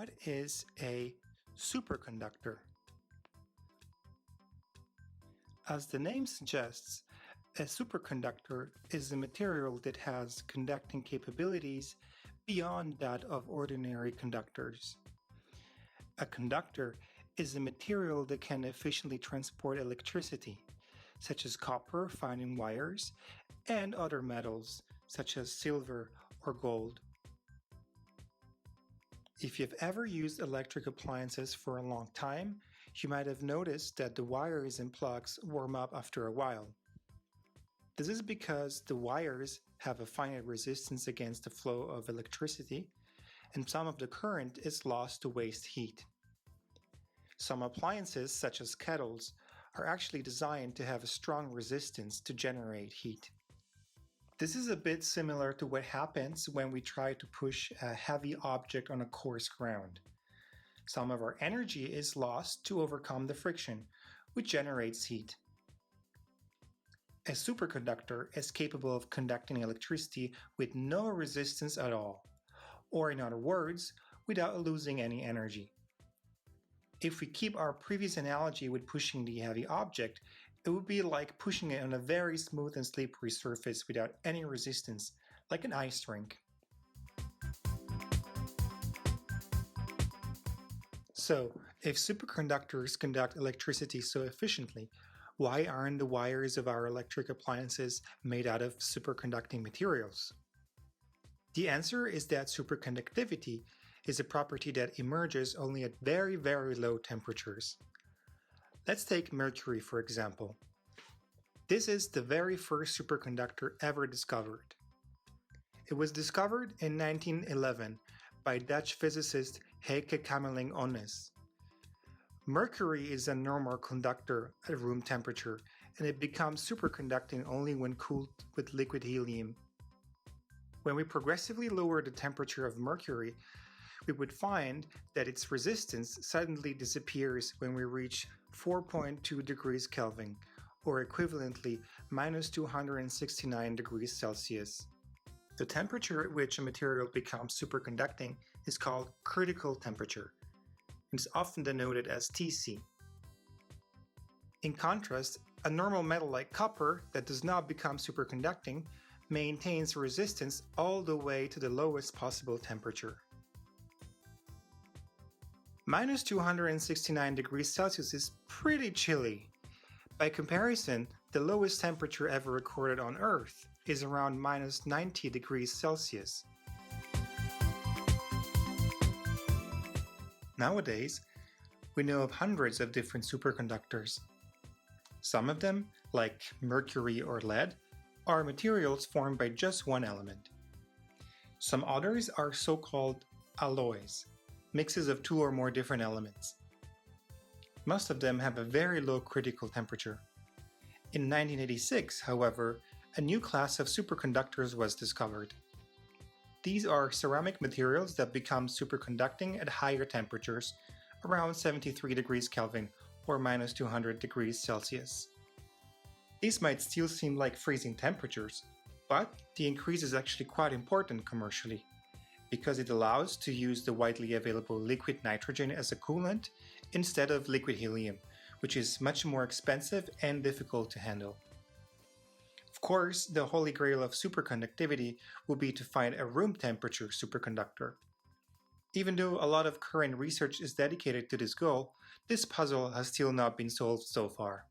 What is a superconductor? As the name suggests, a superconductor is a material that has conducting capabilities beyond that of ordinary conductors. A conductor is a material that can efficiently transport electricity, such as copper found in wires, and other metals, such as silver or gold. If you've ever used electric appliances for a long time, you might have noticed that the wires and plugs warm up after a while. This is because the wires have a finite resistance against the flow of electricity, and some of the current is lost to waste heat. Some appliances, such as kettles, are actually designed to have a strong resistance to generate heat. This is a bit similar to what happens when we try to push a heavy object on a coarse ground. Some of our energy is lost to overcome the friction, which generates heat. A superconductor is capable of conducting electricity with no resistance at all, or in other words, without losing any energy. If we keep our previous analogy with pushing the heavy object, it would be like pushing it on a very smooth and slippery surface without any resistance, like an ice rink. So, if superconductors conduct electricity so efficiently, why aren't the wires of our electric appliances made out of superconducting materials? The answer is that superconductivity is a property that emerges only at very, very low temperatures. Let's take mercury, for example. This is the very first superconductor ever discovered. It was discovered in 1911 by Dutch physicist Heike Kamerlingh-Onnes. Mercury is a normal conductor at room temperature, and it becomes superconducting only when cooled with liquid helium. When we progressively lower the temperature of mercury, we would find that its resistance suddenly disappears when we reach 4.2 degrees Kelvin, or equivalently minus 269 degrees Celsius. The temperature at which a material becomes superconducting is called critical temperature. It's often denoted as Tc. In contrast, a normal metal like copper that does not become superconducting maintains resistance all the way to the lowest possible temperature. Minus 269 degrees Celsius is pretty chilly. By comparison, the lowest temperature ever recorded on Earth is around minus 90 degrees Celsius. Nowadays, we know of hundreds of different superconductors. Some of them, like mercury or lead, are materials formed by just one element. Some others are so-called alloys, mixes of two or more different elements. Most of them have a very low critical temperature. In 1986, however, a new class of superconductors was discovered. These are ceramic materials that become superconducting at higher temperatures, around 73 degrees Kelvin or minus 200 degrees Celsius. These might still seem like freezing temperatures, but the increase is actually quite important commercially, because it allows to use the widely available liquid nitrogen as a coolant instead of liquid helium, which is much more expensive and difficult to handle. Of course, the holy grail of superconductivity would be to find a room temperature superconductor. Even though a lot of current research is dedicated to this goal, this puzzle has still not been solved so far.